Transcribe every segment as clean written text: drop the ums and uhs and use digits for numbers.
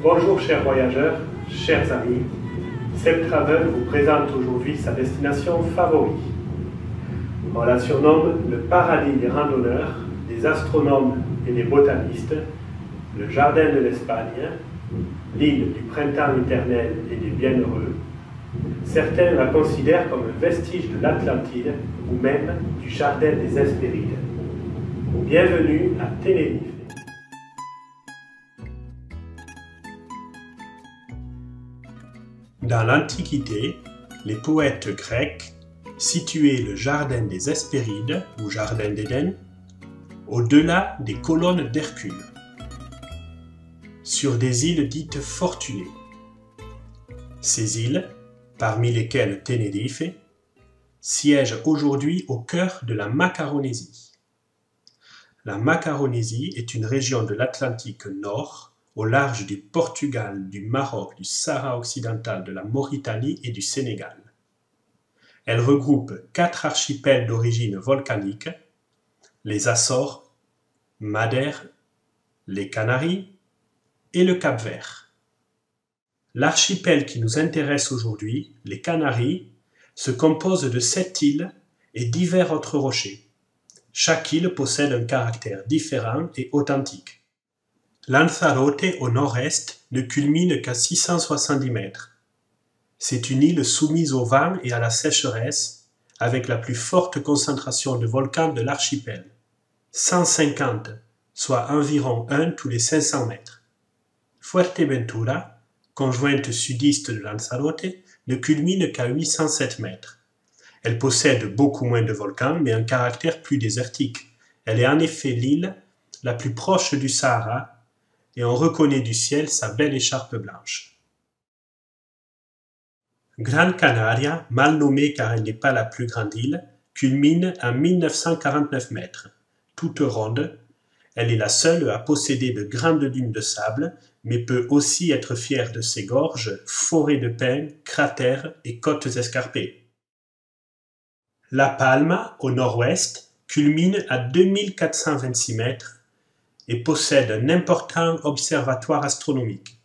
Bonjour chers voyageurs, chers amis, Seb Travel vous présente aujourd'hui sa destination favorite. On la surnomme le paradis des randonneurs, des astronomes et des botanistes, le jardin de l'Espagne, l'île du printemps éternel et des bienheureux. Certains la considèrent comme un vestige de l'Atlantide ou même du jardin des Hespérides. Bienvenue à Tenerife. Dans l'Antiquité, les poètes grecs situaient le jardin des Hespérides ou jardin d'Éden au-delà des colonnes d'Hercule, sur des îles dites fortunées. Ces îles, parmi lesquelles Tenerife, siègent aujourd'hui au cœur de la Macaronésie. La Macaronésie est une région de l'Atlantique Nord, au large du Portugal, du Maroc, du Sahara occidental, de la Mauritanie et du Sénégal. Elle regroupe 4 archipels d'origine volcanique, les Açores, Madère, les Canaries et le Cap-Vert. L'archipel qui nous intéresse aujourd'hui, les Canaries, se compose de 7 îles et divers autres rochers. Chaque île possède un caractère différent et authentique. Lanzarote au nord-est ne culmine qu'à 670 mètres. C'est une île soumise au vent et à la sécheresse, avec la plus forte concentration de volcans de l'archipel. 150, soit environ 1 tous les 500 mètres. Fuerteventura, conjointe sudiste de Lanzarote, ne culmine qu'à 807 mètres. Elle possède beaucoup moins de volcans, mais un caractère plus désertique. Elle est en effet l'île la plus proche du Sahara, et on reconnaît du ciel sa belle écharpe blanche. Gran Canaria, mal nommée car elle n'est pas la plus grande île, culmine à 1949 mètres. Toute ronde, elle est la seule à posséder de grandes dunes de sable, mais peut aussi être fière de ses gorges, forêts de pins, cratères et côtes escarpées. La Palma, au nord-ouest, culmine à 2426 mètres, et possède un important observatoire astronomique.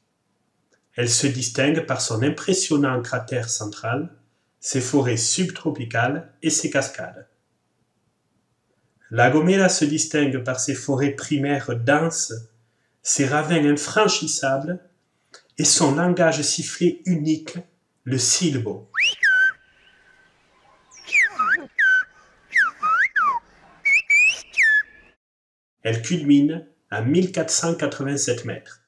Elle se distingue par son impressionnant cratère central, ses forêts subtropicales et ses cascades. La Gomera se distingue par ses forêts primaires denses, ses ravins infranchissables et son langage sifflé unique, le silbo. Elle culmine à 1487 mètres.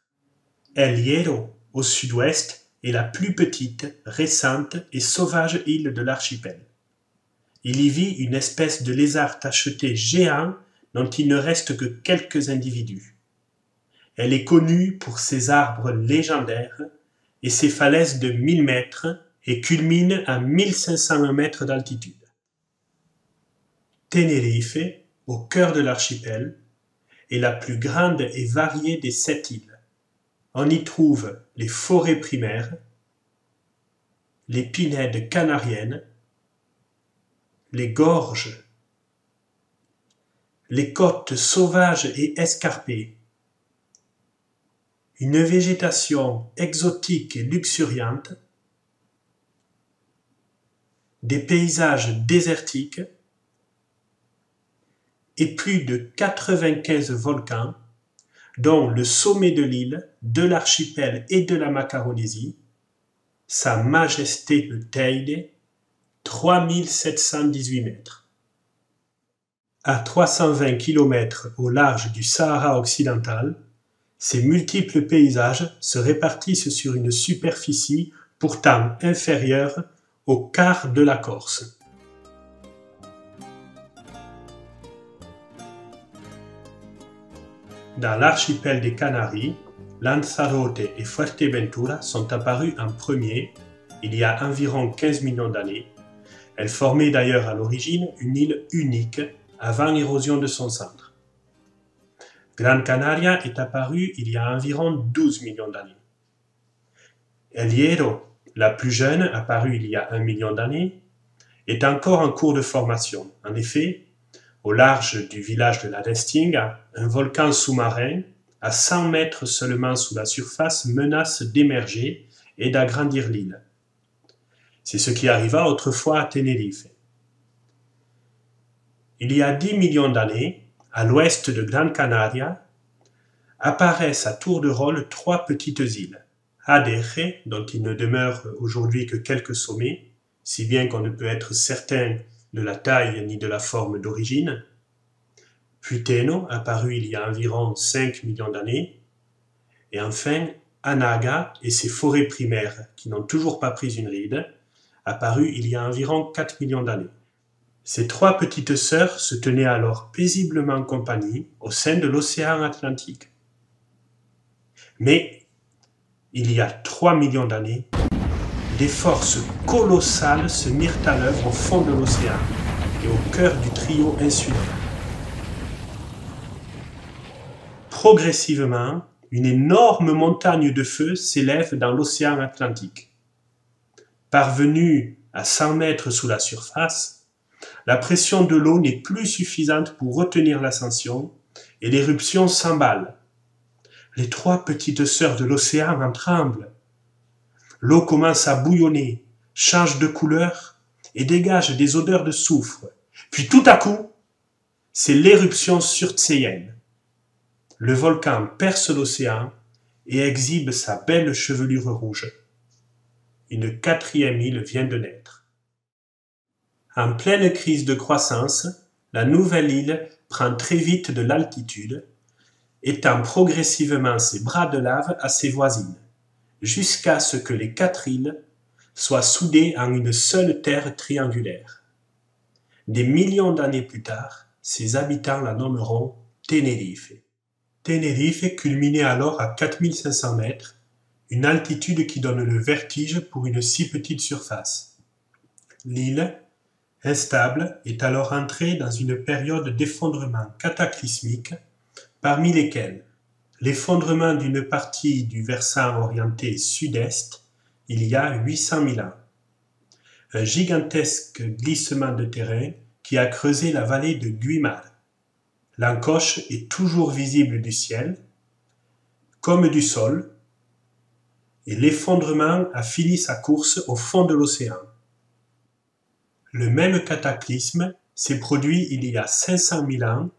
El Hierro, au sud-ouest, est la plus petite, récente et sauvage île de l'archipel. Il y vit une espèce de lézard tacheté géant dont il ne reste que quelques individus. Elle est connue pour ses arbres légendaires et ses falaises de 1000 mètres et culmine à 1501 mètres d'altitude. Tenerife, au cœur de l'archipel, est la plus grande et variée des 7 îles. On y trouve les forêts primaires, les pinèdes canariennes, les gorges, les côtes sauvages et escarpées, une végétation exotique et luxuriante, des paysages désertiques, et plus de 95 volcans, dont le sommet de l'île, de l'archipel et de la Macaronésie, Sa Majesté le Teide, 3718 mètres. À 320 km au large du Sahara occidental, ces multiples paysages se répartissent sur une superficie pourtant inférieure au quart de la Corse. Dans l'archipel des Canaries, Lanzarote et Fuerteventura sont apparus en premier, il y a environ 15 millions d'années. Elles formaient d'ailleurs à l'origine une île unique avant l'érosion de son centre. Gran Canaria est apparue il y a environ 12 millions d'années. El Hierro, la plus jeune, apparue il y a 1 million d'années, est encore en cours de formation. En effet, au large du village de la Restinga, un volcan sous-marin, à 100 mètres seulement sous la surface, menace d'émerger et d'agrandir l'île. C'est ce qui arriva autrefois à Tenerife. Il y a 10 millions d'années, à l'ouest de Gran Canaria, apparaissent à tour de rôle 3 petites îles. Adeje, dont il ne demeure aujourd'hui que quelques sommets, si bien qu'on ne peut être certain de la taille ni de la forme d'origine. Puteno, apparu il y a environ 5 millions d'années. Et enfin, Anaga et ses forêts primaires, qui n'ont toujours pas pris une ride, apparu il y a environ 4 millions d'années. Ces 3 petites sœurs se tenaient alors paisiblement compagnie au sein de l'océan Atlantique. Mais, il y a 3 millions d'années, des forces colossales se mirent à l'œuvre au fond de l'océan et au cœur du trio insulaire. Progressivement, une énorme montagne de feu s'élève dans l'océan Atlantique. Parvenue à 100 mètres sous la surface, la pression de l'eau n'est plus suffisante pour retenir l'ascension et l'éruption s'emballe. Les 3 petites sœurs de l'océan en tremblent. L'eau commence à bouillonner, change de couleur et dégage des odeurs de soufre. Puis tout à coup, c'est l'éruption surtséienne. Le volcan perce l'océan et exhibe sa belle chevelure rouge. Une 4e île vient de naître. En pleine crise de croissance, la nouvelle île prend très vite de l'altitude, étend progressivement ses bras de lave à ses voisines, jusqu'à ce que les 4 îles soient soudées en une seule terre triangulaire. Des millions d'années plus tard, ses habitants la nommeront Tenerife. Tenerife culminait alors à 4500 mètres, une altitude qui donne le vertige pour une si petite surface. L'île, instable, est alors entrée dans une période d'effondrement cataclysmique, parmi lesquels l'effondrement d'une partie du versant orienté sud-est il y a 800 000 ans, un gigantesque glissement de terrain qui a creusé la vallée de Guimard. L'encoche est toujours visible du ciel, comme du sol, et l'effondrement a fini sa course au fond de l'océan. Le même cataclysme s'est produit il y a 500 000 ans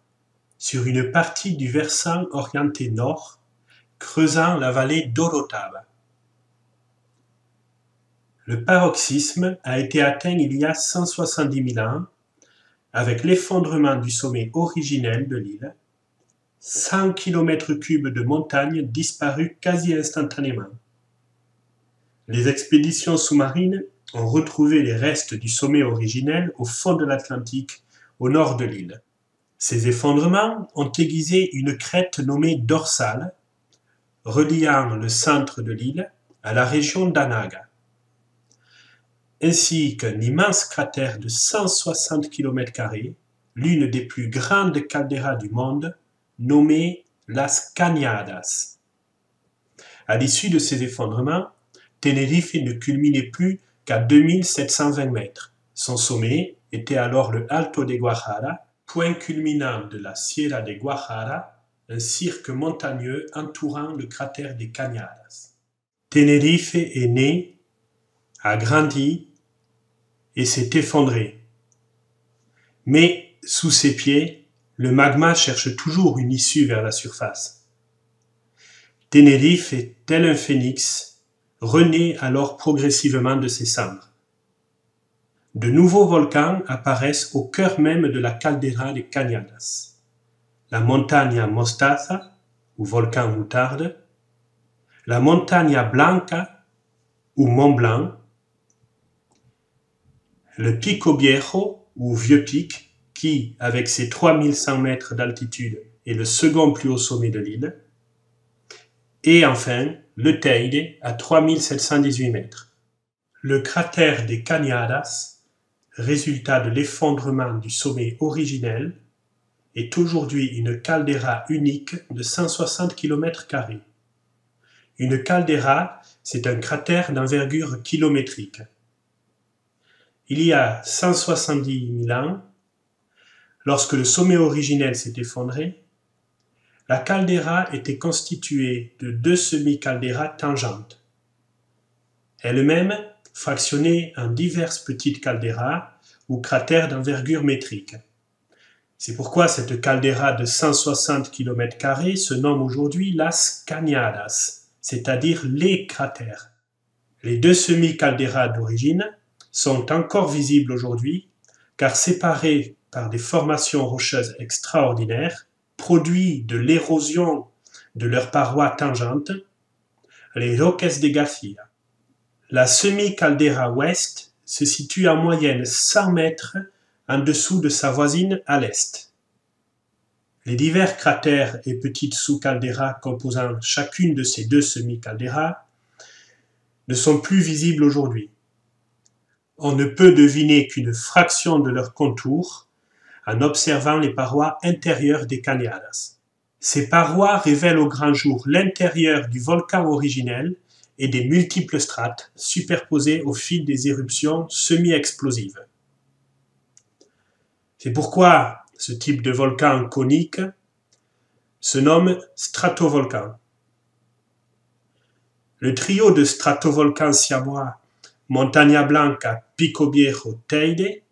sur une partie du versant orienté nord, creusant la vallée d'Orotava. Le paroxysme a été atteint il y a 170 000 ans, avec l'effondrement du sommet originel de l'île, 100 km3 de montagnes disparues quasi instantanément. Les expéditions sous-marines ont retrouvé les restes du sommet originel au fond de l'Atlantique, au nord de l'île. Ces effondrements ont aiguisé une crête nommée dorsale, reliant le centre de l'île à la région d'Anaga, ainsi qu'un immense cratère de 160 km², l'une des plus grandes calderas du monde, nommée Las Cañadas. À l'issue de ces effondrements, Tenerife ne culminait plus qu'à 2720 mètres. Son sommet était alors le Alto de Guajara, point culminant de la Sierra de Guajara, un cirque montagneux entourant le cratère des Cañadas. Tenerife est né, a grandi et s'est effondré. Mais sous ses pieds, le magma cherche toujours une issue vers la surface. Tenerife est tel un phénix, renaît alors progressivement de ses cendres. De nouveaux volcans apparaissent au cœur même de la caldeira des Cañadas. La Montaña Mostaza, ou volcan moutarde, la Montaña Blanca, ou Mont Blanc, le Pico Viejo, ou Vieux Pic, qui, avec ses 3100 mètres d'altitude, est le second plus haut sommet de l'île, et enfin le Teide à 3718 mètres. Le cratère des Cañadas, résultat de l'effondrement du sommet originel, est aujourd'hui une caldeira unique de 160 km². Une caldeira, c'est un cratère d'envergure kilométrique. Il y a 170 000 ans, lorsque le sommet originel s'est effondré, la caldeira était constituée de 2 semi-calderas tangentes, elles-mêmes fractionnées en diverses petites calderas ou cratères d'envergure métrique. C'est pourquoi cette caldeira de 160 km² se nomme aujourd'hui Las Cañadas, c'est-à-dire les cratères. Les 2 semi-calderas d'origine sont encore visibles aujourd'hui, car séparées par des formations rocheuses extraordinaires, produits de l'érosion de leurs parois tangentes, les Roques de Garcia. La semi-caldeira ouest se situe en moyenne 100 mètres en dessous de sa voisine à l'est. Les divers cratères et petites sous-calderas composant chacune de ces 2 semi-calderas ne sont plus visibles aujourd'hui. On ne peut deviner qu'une fraction de leur contour en observant les parois intérieures des cañadas. Ces parois révèlent au grand jour l'intérieur du volcan originel et des multiples strates superposées au fil des éruptions semi-explosives. C'est pourquoi ce type de volcan conique se nomme stratovolcan. Le trio de stratovolcans siamois Montaña Blanca, Pico Viejo, Teide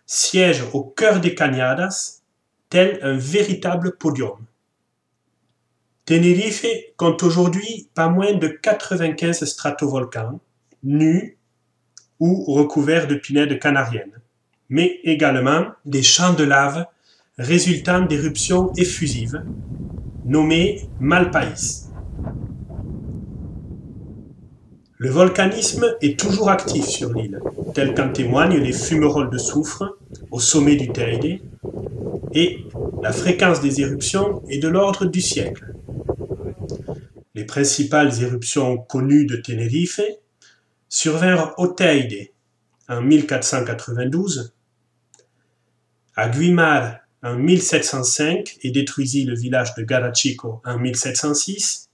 siège au cœur des cañadas, tel un véritable podium. Tenerife compte aujourd'hui pas moins de 95 stratovolcans, nus ou recouverts de pinèdes canariennes, mais également des champs de lave résultant d'éruptions effusives, nommées Malpaís. Le volcanisme est toujours actif sur l'île, tel qu'en témoignent les fumerolles de soufre au sommet du Teide, et la fréquence des éruptions est de l'ordre du siècle. Les principales éruptions connues de Tenerife survinrent au Teide en 1492, à Güímar en 1705 et détruisit le village de Garachico en 1706,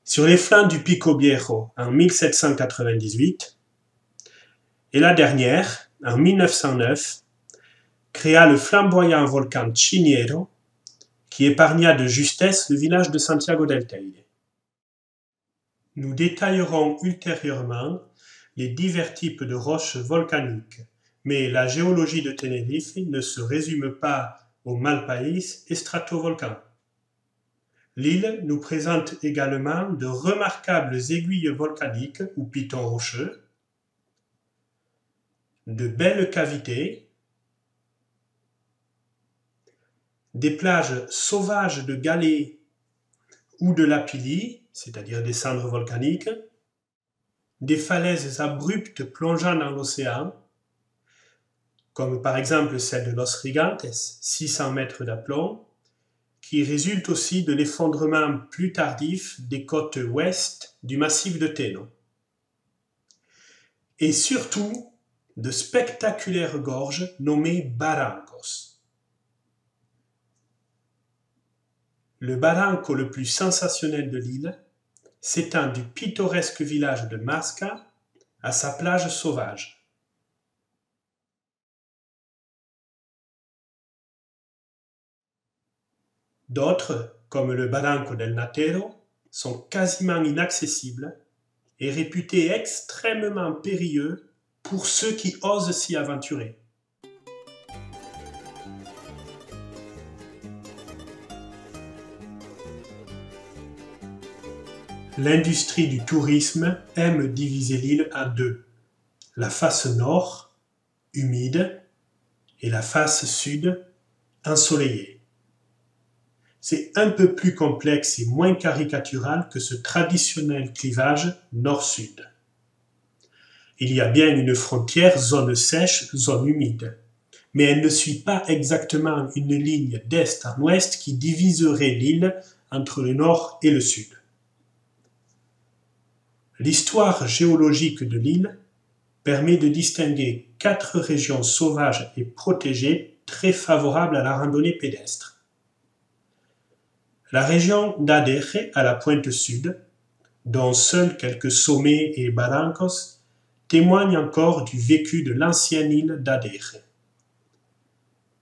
sur les flancs du Pico Viejo en 1798, et la dernière, en 1909, créa le flamboyant volcan Chiniero, qui épargna de justesse le village de Santiago del Teide. Nous détaillerons ultérieurement les divers types de roches volcaniques, mais la géologie de Tenerife ne se résume pas aux Malpaís et stratovolcans. L'île nous présente également de remarquables aiguilles volcaniques ou pitons rocheux, de belles cavités, des plages sauvages de galets ou de lapilli, c'est-à-dire des cendres volcaniques, des falaises abruptes plongeant dans l'océan, comme par exemple celle de Los Gigantes, 600 mètres d'aplomb, qui résulte aussi de l'effondrement plus tardif des côtes ouest du massif de Teno. Et surtout, de spectaculaires gorges nommées barrancos. Le barranco le plus sensationnel de l'île s'étend du pittoresque village de Masca à sa plage sauvage. D'autres, comme le Barranco del Natero, sont quasiment inaccessibles et réputés extrêmement périlleux pour ceux qui osent s'y aventurer. L'industrie du tourisme aime diviser l'île en deux, la face nord, humide, et la face sud, ensoleillée. C'est un peu plus complexe et moins caricatural que ce traditionnel clivage nord-sud. Il y a bien une frontière zone sèche, zone humide, mais elle ne suit pas exactement une ligne d'est en ouest qui diviserait l'île entre le nord et le sud. L'histoire géologique de l'île permet de distinguer 4 régions sauvages et protégées très favorables à la randonnée pédestre. La région d'Adeje à la pointe sud, dont seuls quelques sommets et barrancos témoignent encore du vécu de l'ancienne île d'Adeje.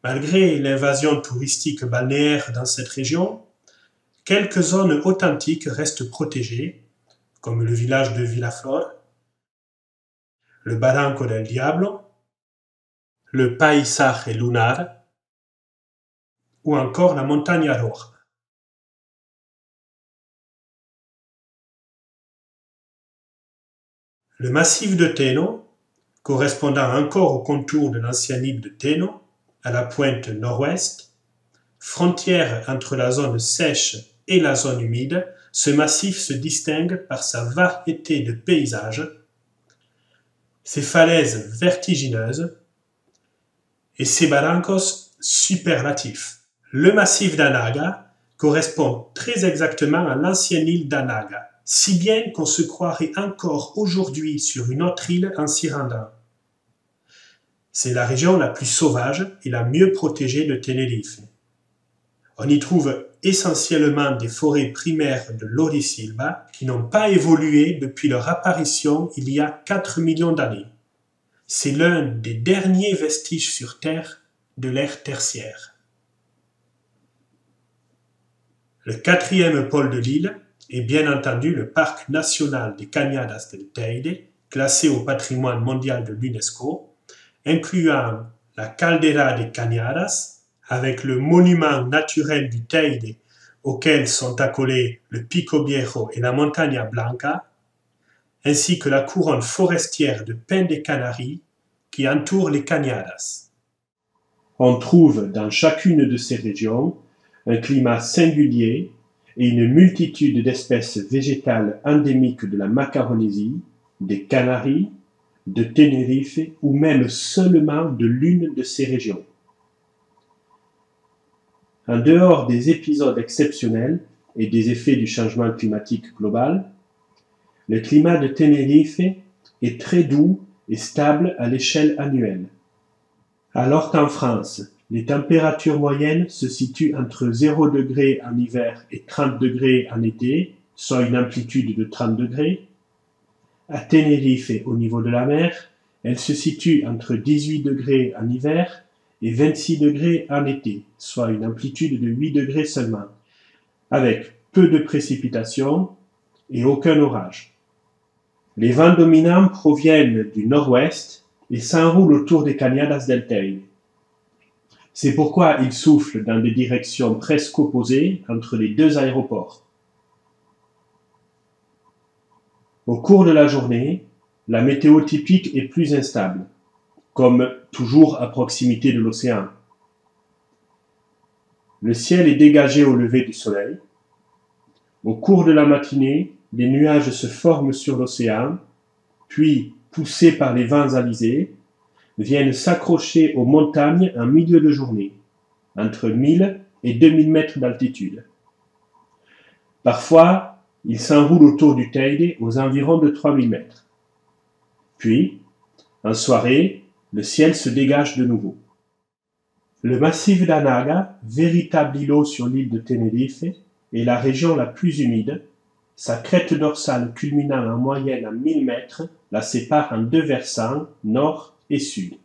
Malgré l'invasion touristique balnéaire dans cette région, quelques zones authentiques restent protégées, comme le village de Villaflor, le Barranco del Diablo, le Paisaje Lunar ou encore la Montaña Roja. Le massif de Teno, correspondant encore au contour de l'ancienne île de Teno, à la pointe nord-ouest, frontière entre la zone sèche et la zone humide, ce massif se distingue par sa variété de paysages, ses falaises vertigineuses et ses barrancos superlatifs. Le massif d'Anaga correspond très exactement à l'ancienne île d'Anaga, si bien qu'on se croirait encore aujourd'hui sur une autre île en s'y rendant. C'est la région la plus sauvage et la mieux protégée de Tenerife. On y trouve essentiellement des forêts primaires de Lorisilba qui n'ont pas évolué depuis leur apparition il y a 4 millions d'années. C'est l'un des derniers vestiges sur Terre de l'ère tertiaire. Le quatrième pôle de l'île est bien entendu le parc national des Cañadas del Teide, classé au patrimoine mondial de l'UNESCO, incluant la Caldera des Cañadas, avec le monument naturel du Teide auquel sont accolés le Pico Viejo et la Montaña Blanca, ainsi que la couronne forestière de pins des Canaries qui entoure les Cañadas. On trouve dans chacune de ces régions un climat singulier et une multitude d'espèces végétales endémiques de la Macaronésie, des Canaries, de Tenerife ou même seulement de l'une de ces régions. En dehors des épisodes exceptionnels et des effets du changement climatique global, le climat de Tenerife est très doux et stable à l'échelle annuelle. Alors qu'en France, les températures moyennes se situent entre 0 degrés en hiver et 30 degrés en été, soit une amplitude de 30 degrés, à Tenerife, au niveau de la mer, elles se situent entre 18 degrés en hiver et 26 degrés en été, soit une amplitude de 8 degrés seulement, avec peu de précipitations et aucun orage. Les vents dominants proviennent du nord-ouest et s'enroulent autour des Cañadas del Teide. C'est pourquoi ils soufflent dans des directions presque opposées entre les deux aéroports. Au cours de la journée, la météo typique est plus instable, comme toujours à proximité de l'océan. Le ciel est dégagé au lever du soleil. Au cours de la matinée, les nuages se forment sur l'océan, puis, poussés par les vents alizés, viennent s'accrocher aux montagnes en milieu de journée, entre 1000 et 2000 mètres d'altitude. Parfois, ils s'enroulent autour du Teide aux environs de 3000 mètres. Puis, en soirée, le ciel se dégage de nouveau. Le massif d'Anaga, véritable îlot sur l'île de Tenerife, est la région la plus humide. Sa crête dorsale culminant en moyenne à 1000 mètres la sépare en deux versants, nord et sud.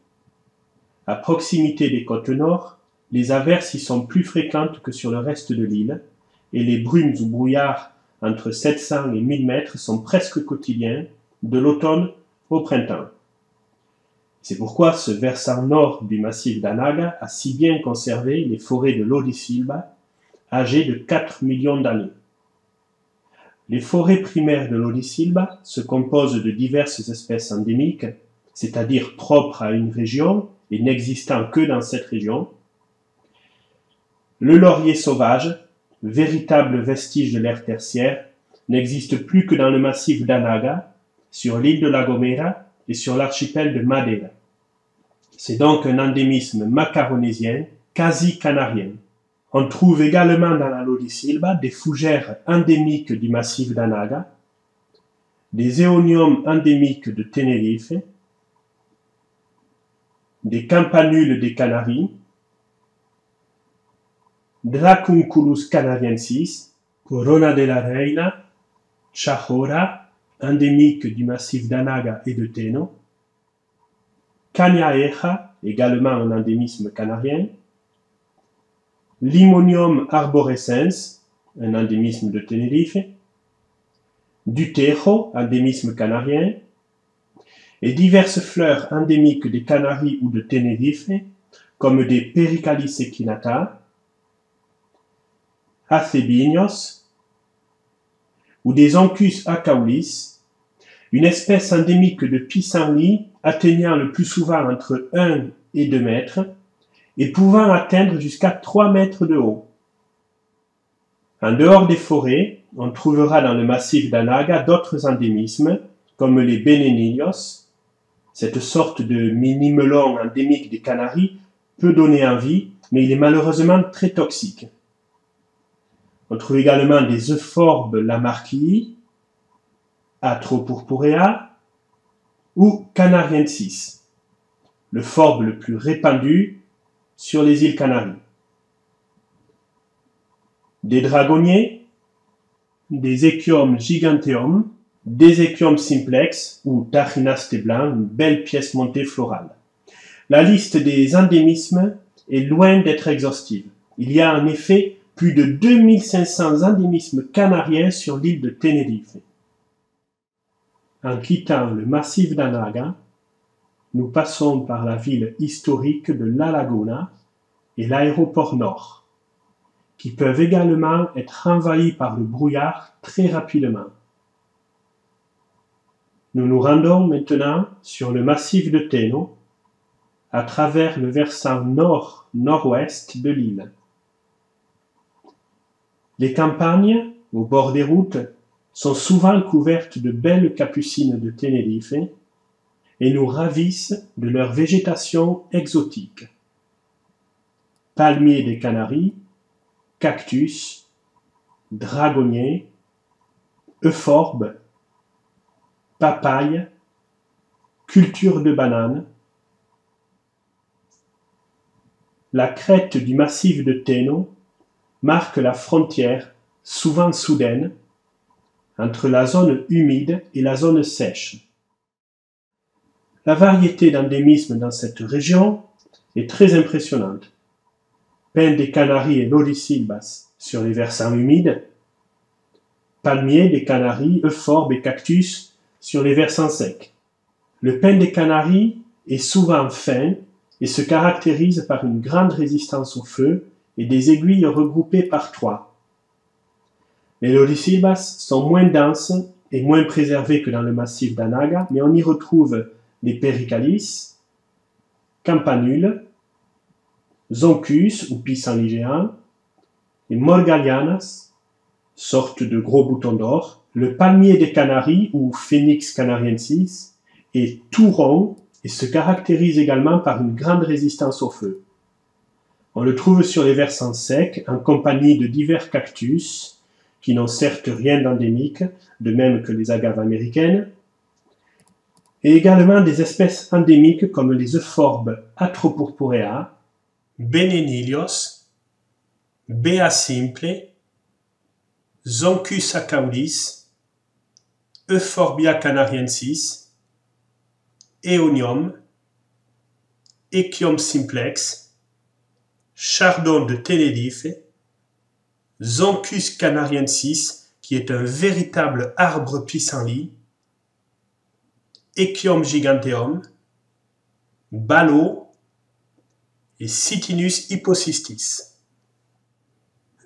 À proximité des côtes nord, les averses y sont plus fréquentes que sur le reste de l'île, et les brumes ou brouillards entre 700 et 1000 mètres sont presque quotidiens, de l'automne au printemps. C'est pourquoi ce versant nord du massif d'Anaga a si bien conservé les forêts de Lorisilba, âgées de 4 millions d'années. Les forêts primaires de Lorisilba se composent de diverses espèces endémiques, c'est-à-dire propres à une région et n'existant que dans cette région. Le laurier sauvage, véritable vestige de l'ère tertiaire, n'existe plus que dans le massif d'Anaga, sur l'île de La Gomera et sur l'archipel de Madeira. C'est donc un endémisme macaronésien, quasi canarien. On trouve également dans la Lorisilba des fougères endémiques du massif d'Anaga, des éoniums endémiques de Tenerife, des campanules des Canaries, Dracunculus canariensis, Corona de la Reina, Chahora, endémique du massif d'Anaga et de Teno, Cañaeja, également un endémisme canarien, Limonium arborescens, un endémisme de Tenerife, du tejo, endémisme canarien, et diverses fleurs endémiques des Canaries ou de Tenerife, comme des Pericalis equinata, Acebinios, ou des Oncus acaulis, une espèce endémique de pissenlit atteignant le plus souvent entre 1 et 2 mètres et pouvant atteindre jusqu'à 3 mètres de haut. En dehors des forêts, on trouvera dans le massif d'Anaga d'autres endémismes, comme les Benenillos. Cette sorte de mini-melon endémique des Canaries peut donner envie, mais il est malheureusement très toxique. On trouve également des euphorbes lamarckii, Atropurpurea ou Canariensis, le forbe le plus répandu sur les îles Canaries. Des dragonniers, des Echium giganteum, des Echium simplex ou Tachinaste blanc, une belle pièce montée florale. La liste des endémismes est loin d'être exhaustive. Il y a en effet plus de 2500 endémismes canariens sur l'île de Tenerife. En quittant le massif d'Anaga, nous passons par la ville historique de La Laguna et l'aéroport nord, qui peuvent également être envahis par le brouillard très rapidement. Nous nous rendons maintenant sur le massif de Teno, à travers le versant nord-nord-ouest de l'île. Les campagnes, au bord des routes, sont souvent couvertes de belles capucines de Tenerife et nous ravissent de leur végétation exotique. Palmiers des Canaries, cactus, dragonniers, euphorbes, papayes, culture de bananes. La crête du massif de Teno marque la frontière, souvent soudaine, entre la zone humide et la zone sèche. La variété d'endémismes dans cette région est très impressionnante. Pin des Canaries et Laurisilbas sur les versants humides, palmiers des Canaries, euphorbes et cactus sur les versants secs. Le pin des Canaries est souvent fin et se caractérise par une grande résistance au feu et des aiguilles regroupées par 3. Les Laurisilbas sont moins denses et moins préservés que dans le massif d'Anaga, mais on y retrouve les Pericalis, Campanules, Zoncus ou pissenlit géant, les Morgalianas, sorte de gros boutons d'or, le palmier des Canaries ou Phoenix canariensis est tout rond et se caractérise également par une grande résistance au feu. On le trouve sur les versants secs en compagnie de divers cactus qui n'ont certes rien d'endémique, de même que les agaves américaines, et également des espèces endémiques comme les euphorbes Atropurpurea, Benenillos, Bea simple, Zoncus acaulis, Euphorbia canariensis, Eonium, Echium simplex, Chardon de Tenerife, Zoncus canariensis, qui est un véritable arbre pissenlit, Echium giganteum, Balo et Cytinus hypocystis.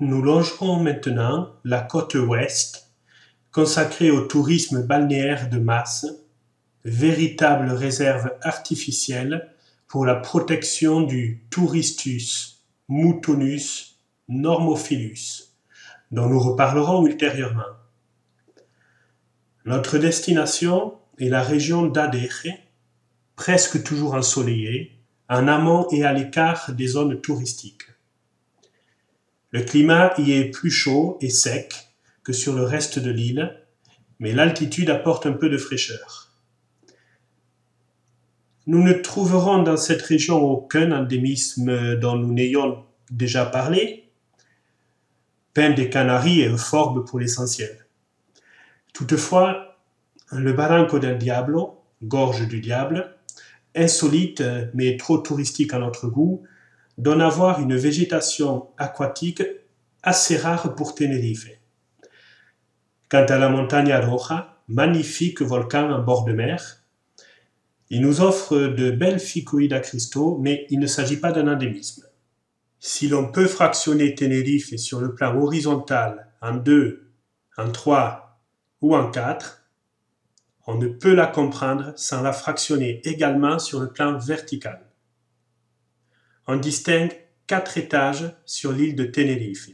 Nous longerons maintenant la côte ouest, consacrée au tourisme balnéaire de masse, véritable réserve artificielle pour la protection du Touristus moutonus normophilus, dont nous reparlerons ultérieurement. Notre destination est la région d'Adeje, presque toujours ensoleillée, en amont et à l'écart des zones touristiques. Le climat y est plus chaud et sec que sur le reste de l'île, mais l'altitude apporte un peu de fraîcheur. Nous ne trouverons dans cette région aucun endémisme dont nous n'ayons déjà parlé, pin des Canaries et euphorbes pour l'essentiel. Toutefois, le Barranco del Diablo, gorge du diable, insolite mais trop touristique à notre goût, donne à voir une végétation aquatique assez rare pour Tenerife. Quant à la Montaña Roja, magnifique volcan en bord de mer, il nous offre de belles ficoïdes à cristaux, mais il ne s'agit pas d'un endémisme. Si l'on peut fractionner Tenerife sur le plan horizontal en 2, en 3 ou en 4, on ne peut la comprendre sans la fractionner également sur le plan vertical. On distingue 4 étages sur l'île de Tenerife.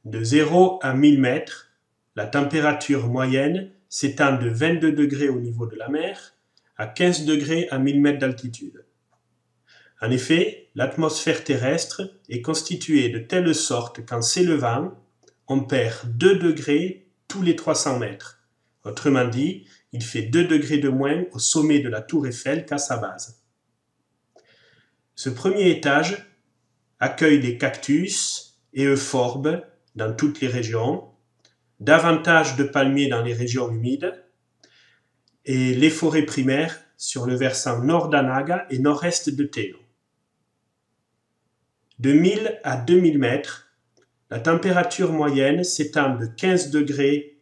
De 0 à 1000 mètres, la température moyenne s'étend de 22 degrés au niveau de la mer à 15 degrés à 1000 mètres d'altitude. En effet, l'atmosphère terrestre est constituée de telle sorte qu'en s'élevant, on perd 2 degrés tous les 300 mètres. Autrement dit, il fait 2 degrés de moins au sommet de la tour Eiffel qu'à sa base. Ce premier étage accueille des cactus et euphorbes dans toutes les régions, davantage de palmiers dans les régions humides, et les forêts primaires sur le versant nord d'Anaga et nord-est de Teno. De 1000 à 2000 mètres, la température moyenne s'étend de 15 degrés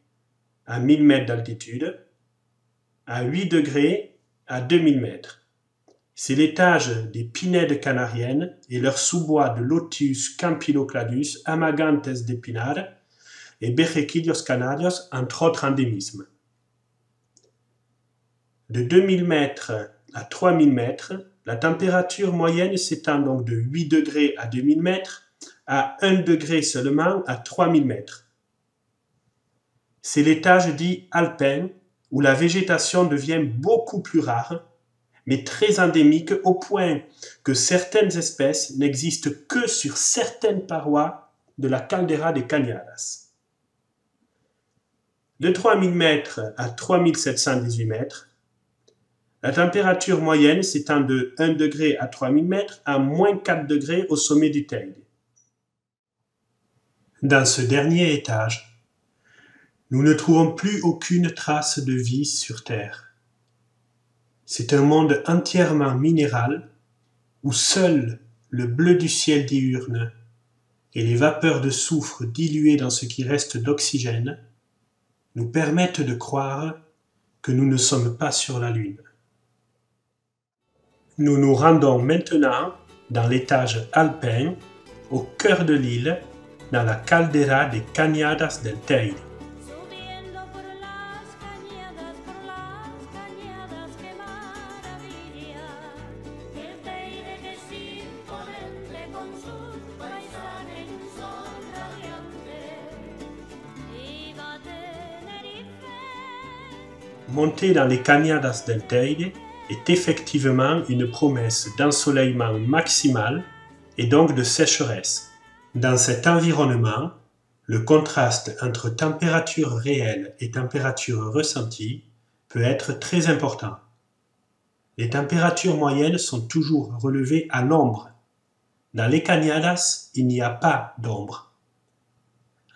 à 1000 mètres d'altitude, à 8 degrés à 2000 mètres. C'est l'étage des pinèdes canariennes et leurs sous-bois de Lotus campylocladus, Amagantes de Pinar et Berrequillos canarios, entre autres endémismes. De 2000 mètres à 3000 mètres, la température moyenne s'étend donc de 8 degrés à 2000 mètres à 1 degré seulement à 3000 mètres. C'est l'étage dit alpin où la végétation devient beaucoup plus rare, mais très endémique au point que certaines espèces n'existent que sur certaines parois de la caldeira des Cañadas. De 3000 mètres à 3718 mètres, la température moyenne s'étend de 1 degré à 3000 mètres à moins 4 degrés au sommet du Teide. Dans ce dernier étage, nous ne trouvons plus aucune trace de vie sur Terre. C'est un monde entièrement minéral où seul le bleu du ciel diurne et les vapeurs de soufre diluées dans ce qui reste d'oxygène nous permettent de croire que nous ne sommes pas sur la Lune. Nous nous rendons maintenant dans l'étage alpin, au cœur de l'île, dans la caldeira des Cañadas del Teide. Monter dans les Cañadas del Teide est effectivement une promesse d'ensoleillement maximal et donc de sécheresse. Dans cet environnement, le contraste entre température réelle et température ressentie peut être très important. Les températures moyennes sont toujours relevées à l'ombre. Dans les Cañadas, il n'y a pas d'ombre.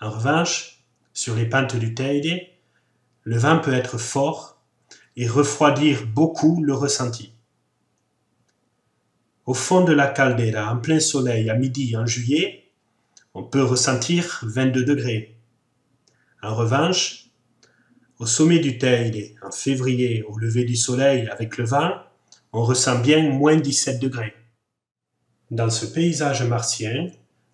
En revanche, sur les pentes du Teide, le vent peut être fort et refroidir beaucoup le ressenti. Au fond de la caldeira, en plein soleil, à midi en juillet, on peut ressentir 22 degrés. En revanche, au sommet du Teide, en février, au lever du soleil avec le vent, on ressent bien moins 17 degrés. Dans ce paysage martien,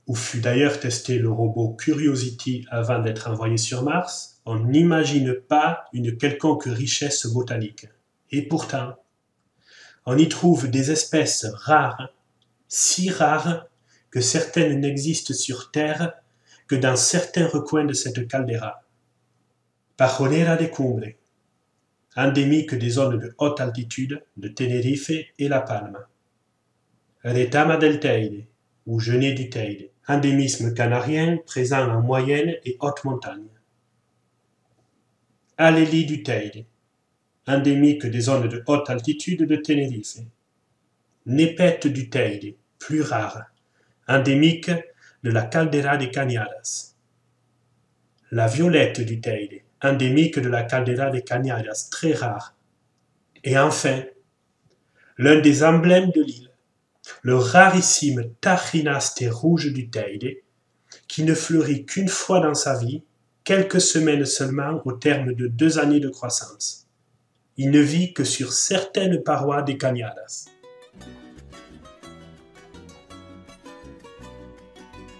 où fut d'ailleurs testé le robot Curiosity avant d'être envoyé sur Mars, on n'imagine pas une quelconque richesse botanique. Et pourtant, on y trouve des espèces rares, si rares que certaines n'existent sur Terre que dans certains recoins de cette caldeira. Pajolera de Cumbre, endémique des zones de haute altitude de Tenerife et La Palma. Retama del Teide, ou genêt du Teide, endémisme canarien présent en moyenne et haute montagne. Alélie du Teide, endémique des zones de haute altitude de Tenerife. Népète du Teide, plus rare, endémique de la caldeira des Cañadas. La violette du Teide, endémique de la caldeira des Cañadas, très rare. Et enfin, l'un des emblèmes de l'île, le rarissime Tachinasté rouge du Teide, qui ne fleurit qu'une fois dans sa vie, quelques semaines seulement au terme de 2 années de croissance. Il ne vit que sur certaines parois des cañadas.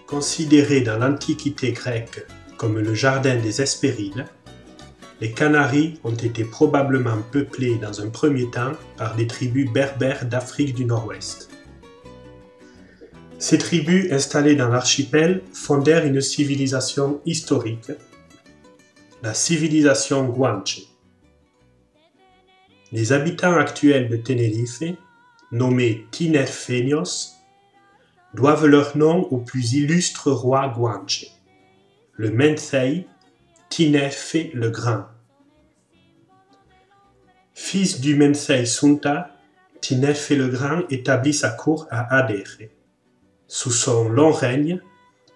Considérés dans l'Antiquité grecque comme le jardin des Hespérides, les Canaries ont été probablement peuplées dans un premier temps par des tribus berbères d'Afrique du Nord-Ouest. Ces tribus installées dans l'archipel fondèrent une civilisation historique, la civilisation Guanche. Les habitants actuels de Tenerife, nommés Tinerfeños, doivent leur nom au plus illustre roi Guanche, le Mencey Tinefe le Grand. Fils du Mencey Sunta, Tinefe le Grand établit sa cour à Adere. Sous son long règne,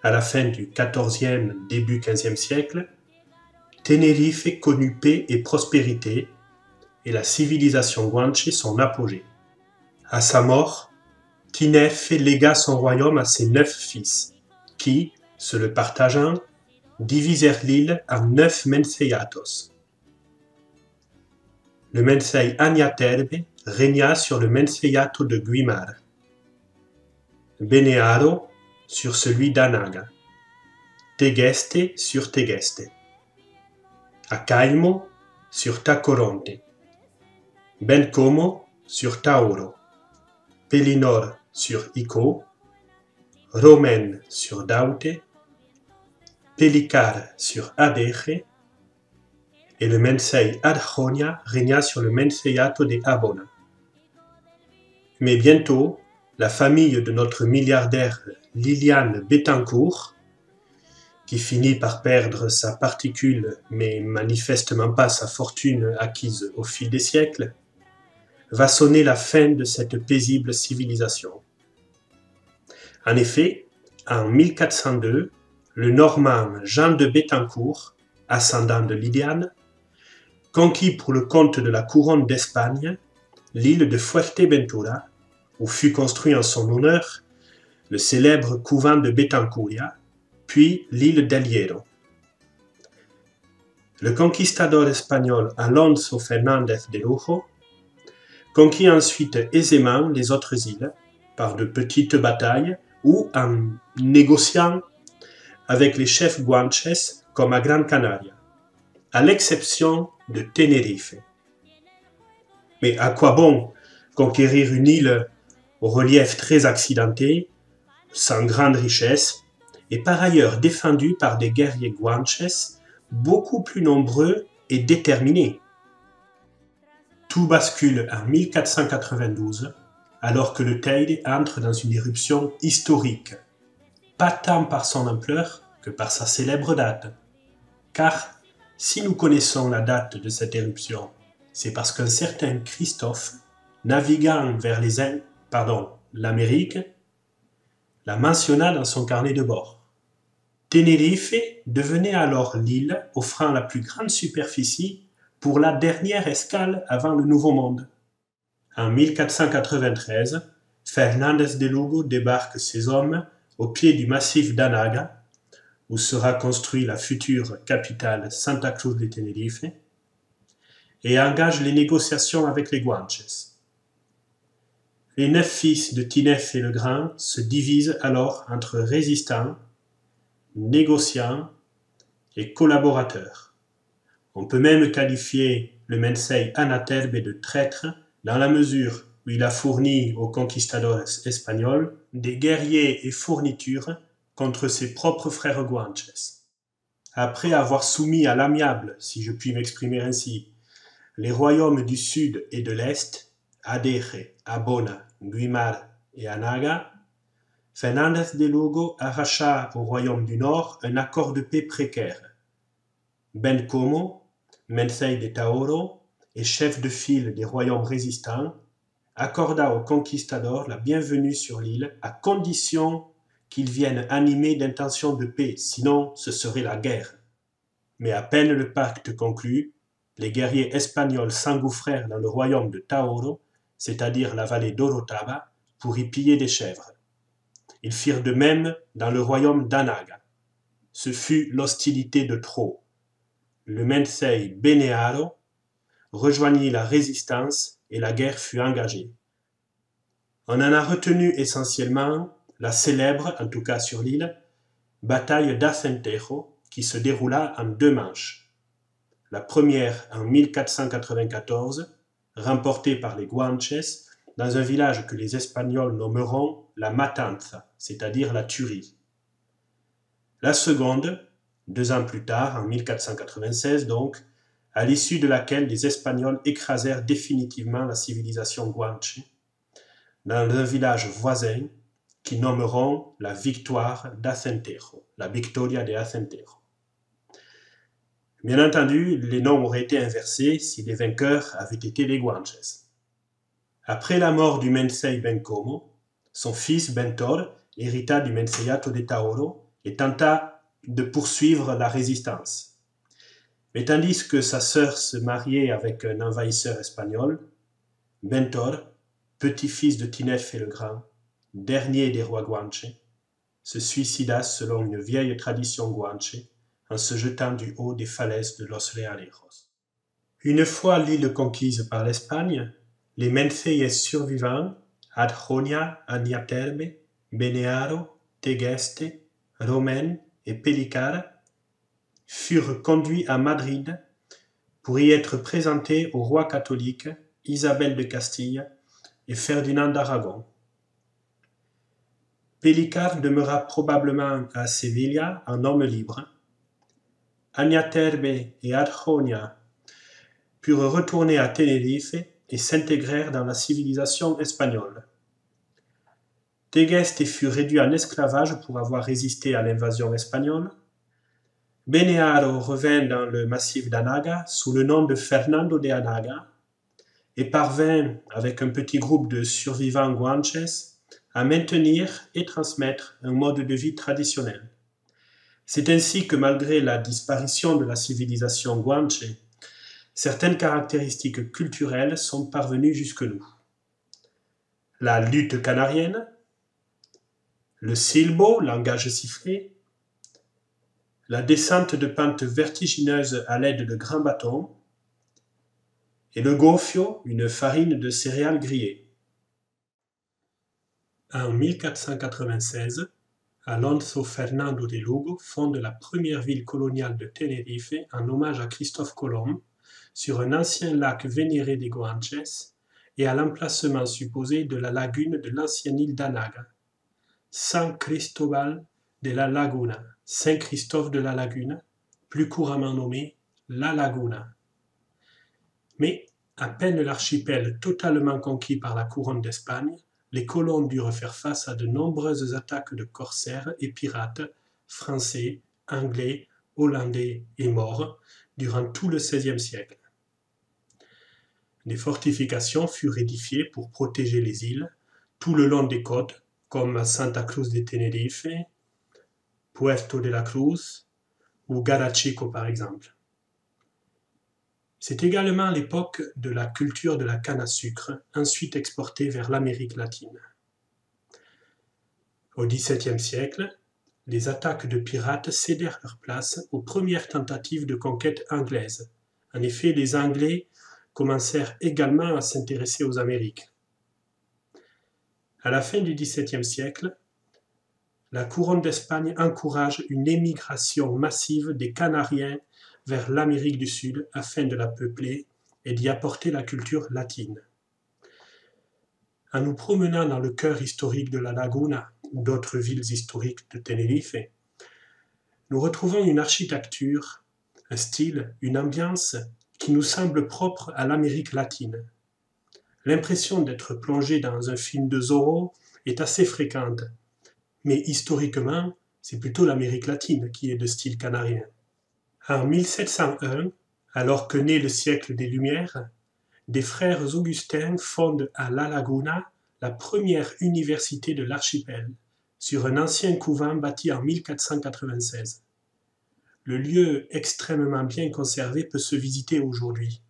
à la fin du XIVe, début XVe siècle, Tenerife connut paix et prospérité, et la civilisation Guanche son apogée. À sa mort, Tinefe légua son royaume à ses 9 fils, qui, se le partageant, divisèrent l'île en 9 menceyatos. Le Mencey Añaterbe régna sur le menceyato de Guimar, Benearo sur celui d'Anaga, Tegeste sur Tegeste, Acaimo sur Tacoronte, Bencomo sur Tauro, Pelinor sur Ico, Romen sur Daute, Pelicar sur Adeje, et le Mencey Adjonia régna sur le menceyato de Abona. Mais bientôt, la famille de notre milliardaire Liliane Bettencourt, qui finit par perdre sa particule, mais manifestement pas sa fortune acquise au fil des siècles, va sonner la fin de cette paisible civilisation. En effet, en 1402, le Normand Jean de Bettencourt, ascendant de Liliane, conquit pour le compte de la couronne d'Espagne l'île de Fuerteventura, où fut construit en son honneur le célèbre couvent de Bettencuria, puis l'île d'El Hierro. Le conquistador espagnol Alonso Fernández de Lugo conquit ensuite aisément les autres îles par de petites batailles ou en négociant avec les chefs guanches comme à Gran Canaria, à l'exception de Tenerife. Mais à quoi bon conquérir une île au relief très accidenté, sans grande richesse, et par ailleurs défendue par des guerriers guanches beaucoup plus nombreux et déterminés? Tout bascule en 1492, alors que le Teide entre dans une éruption historique, pas tant par son ampleur que par sa célèbre date. Car, si nous connaissons la date de cette éruption, c'est parce qu'un certain Christophe, naviguant vers l'Amérique, la mentionna dans son carnet de bord. Tenerife devenait alors l'île offrant la plus grande superficie pour la dernière escale avant le Nouveau Monde. En 1493, Fernández de Lugo débarque ses hommes au pied du massif d'Anaga, où sera construite la future capitale Santa Cruz de Tenerife, et engage les négociations avec les Guanches. Les 9 fils de Tinefe le Grand se divisent alors entre résistants, négociants et collaborateurs. On peut même qualifier le Mencey Añaterbe de traître dans la mesure où il a fourni aux conquistadors espagnols des guerriers et fournitures contre ses propres frères guanches. Après avoir soumis à l'amiable, si je puis m'exprimer ainsi, les royaumes du sud et de l'est, Adeje, Abona, Guimar et Anaga, Fernández de Lugo arracha au royaume du nord un accord de paix précaire. Bencomo, Mencey de Tauro et chef de file des royaumes résistants, accorda aux conquistadors la bienvenue sur l'île à condition qu'ils viennent animés d'intentions de paix, sinon ce serait la guerre. Mais à peine le pacte conclu, les guerriers espagnols s'engouffrèrent dans le royaume de Tauro, c'est-à-dire la vallée d'Orotava, pour y piller des chèvres. Ils firent de même dans le royaume d'Anaga. Ce fut l'hostilité de trop. Le Mensei Benearo rejoignit la résistance et la guerre fut engagée. On en a retenu essentiellement la célèbre, en tout cas sur l'île, bataille d'Acentejo qui se déroula en 2 manches. La première en 1494, remportée par les Guanches dans un village que les Espagnols nommeront la Matanza, c'est-à-dire la tuerie. La seconde, 2 ans plus tard, en 1496 donc, à l'issue de laquelle les Espagnols écrasèrent définitivement la civilisation guanche dans un village voisin qu'ils nommeront la victoire d'Acentejo, la Victoria de Acentejo. Bien entendu, les noms auraient été inversés si les vainqueurs avaient été les Guanches. Après la mort du Mensei Bencomo, son fils Bentor hérita du Menseyato de Taoro et tenta de poursuivre la résistance. Mais tandis que sa sœur se mariait avec un envahisseur espagnol, Bentor, petit-fils de Tinef le Grand, dernier des rois guanches, se suicida selon une vieille tradition guanche en se jetant du haut des falaises de Los Realejos. Une fois l'île conquise par l'Espagne, les Menceyes survivants, Adjonia, Añaterbe, Benearo, Tegeste, Romaine et Pelicar, furent conduits à Madrid pour y être présentés au roi catholique Isabelle de Castille et Ferdinand d'Aragon. Pelicar demeura probablement à Séville en homme libre. Añaterbe et Adjonia purent retourner à Tenerife et s'intégrèrent dans la civilisation espagnole. Tegeste fut réduit en esclavage pour avoir résisté à l'invasion espagnole. Benearo revint dans le massif d'Anaga sous le nom de Fernando de Anaga et parvint, avec un petit groupe de survivants guanches, à maintenir et transmettre un mode de vie traditionnel. C'est ainsi que malgré la disparition de la civilisation guanche, certaines caractéristiques culturelles sont parvenues jusque nous. La lutte canarienne, le silbo, langage sifflé, la descente de pentes vertigineuses à l'aide de grands bâtons, et le gofio, une farine de céréales grillées. En 1496, Alonso Fernando de Lugo fonde la première ville coloniale de Tenerife en hommage à Christophe Colomb, sur un ancien lac vénéré des Guanches et à l'emplacement supposé de la lagune de l'ancienne île d'Anaga, San Cristóbal de la Laguna, Saint-Christophe de la Lagune, plus couramment nommé La Laguna. Mais, à peine l'archipel totalement conquis par la couronne d'Espagne, les colons durent faire face à de nombreuses attaques de corsaires et pirates français, anglais, hollandais et maures durant tout le XVIe siècle. Des fortifications furent édifiées pour protéger les îles tout le long des côtes, comme à Santa Cruz de Tenerife, Puerto de la Cruz ou Garachico par exemple. C'est également l'époque de la culture de la canne à sucre, ensuite exportée vers l'Amérique latine. Au XVIIe siècle, les attaques de pirates cédèrent leur place aux premières tentatives de conquête anglaises. En effet, les Anglais commencèrent également à s'intéresser aux Amériques. À la fin du XVIIe siècle, la couronne d'Espagne encourage une émigration massive des Canariens vers l'Amérique du Sud afin de la peupler et d'y apporter la culture latine. En nous promenant dans le cœur historique de la Laguna ou d'autres villes historiques de Tenerife, nous retrouvons une architecture, un style, une ambiance qui nous semble propre à l'Amérique latine. L'impression d'être plongé dans un film de Zorro est assez fréquente, mais historiquement, c'est plutôt l'Amérique latine qui est de style canarien. En 1701, alors que naît le siècle des Lumières, des frères augustins fondent à La Laguna la première université de l'archipel, sur un ancien couvent bâti en 1496. Le lieu extrêmement bien conservé peut se visiter aujourd'hui.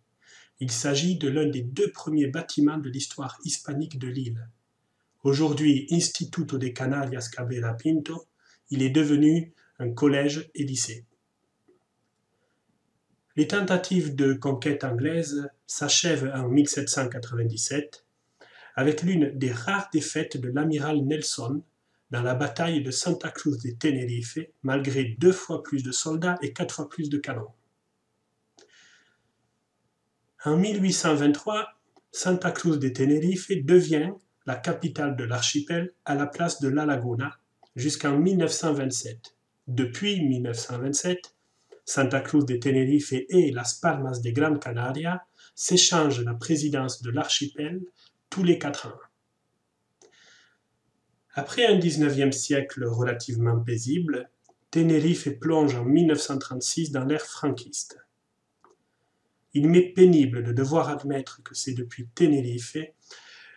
Il s'agit de l'un des 2 premiers bâtiments de l'histoire hispanique de l'île. Aujourd'hui Instituto de Canarias Cabrera Pinto, il est devenu un collège et lycée. Les tentatives de conquête anglaise s'achèvent en 1797 avec l'une des rares défaites de l'amiral Nelson dans la bataille de Santa Cruz de Tenerife, malgré 2 fois plus de soldats et 4 fois plus de canons. En 1823, Santa Cruz de Tenerife devient la capitale de l'archipel à la place de La Laguna jusqu'en 1927. Depuis 1927, Santa Cruz de Tenerife et Las Palmas de Gran Canaria s'échangent la présidence de l'archipel tous les 4 ans. Après un 19e siècle relativement paisible, Tenerife plonge en 1936 dans l'ère franquiste. Il m'est pénible de devoir admettre que c'est depuis Tenerife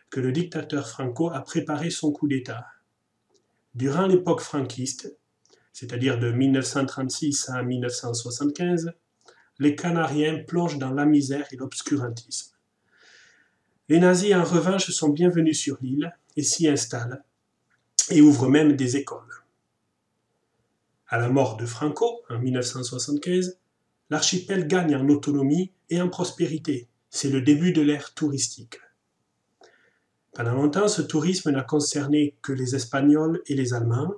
que le dictateur Franco a préparé son coup d'État. Durant l'époque franquiste, c'est-à-dire de 1936 à 1975, les Canariens plongent dans la misère et l'obscurantisme. Les nazis, en revanche, sont bienvenus sur l'île et s'y installent, et ouvrent même des écoles. À la mort de Franco, en 1975, l'archipel gagne en autonomie et en prospérité. C'est le début de l'ère touristique. Pendant longtemps, ce tourisme n'a concerné que les Espagnols et les Allemands,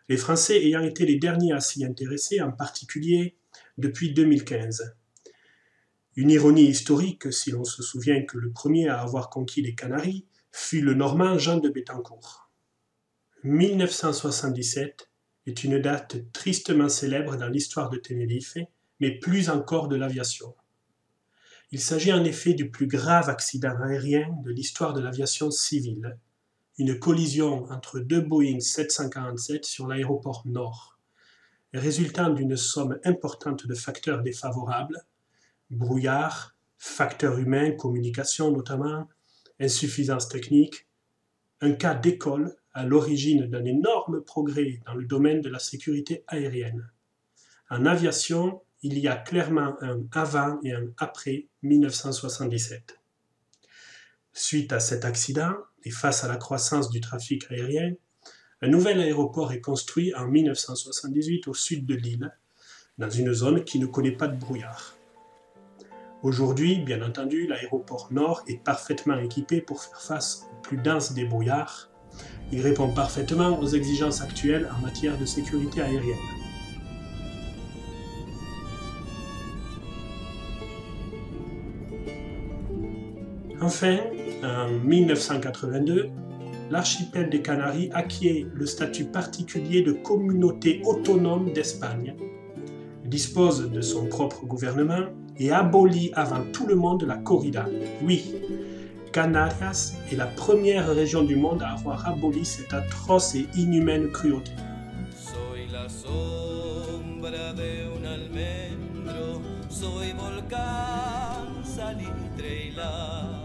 les Français ayant été les derniers à s'y intéresser, en particulier depuis 2015. Une ironie historique si l'on se souvient que le premier à avoir conquis les Canaries fut le Normand Jean de Béthencourt. 1977 est une date tristement célèbre dans l'histoire de Tenerife, mais plus encore de l'aviation. Il s'agit en effet du plus grave accident aérien de l'histoire de l'aviation civile, une collision entre 2 Boeing 747 sur l'aéroport Nord, résultant d'une somme importante de facteurs défavorables, brouillard, facteurs humains, communication notamment, insuffisance technique, un cas d'école à l'origine d'un énorme progrès dans le domaine de la sécurité aérienne. En aviation, il y a clairement un avant et un après 1977. Suite à cet accident, et face à la croissance du trafic aérien, un nouvel aéroport est construit en 1978 au sud de l'île, dans une zone qui ne connaît pas de brouillard. Aujourd'hui, bien entendu, l'aéroport Nord est parfaitement équipé pour faire face au plus dense des brouillards. Il répond parfaitement aux exigences actuelles en matière de sécurité aérienne. Enfin, en 1982, l'archipel des Canaries acquiert le statut particulier de communauté autonome d'Espagne, dispose de son propre gouvernement et abolit avant tout le monde la corrida. Oui, Canarias est la première région du monde à avoir aboli cette atroce et inhumaine cruauté. Soy la sombra de un almendro, soy volcán, salitre y la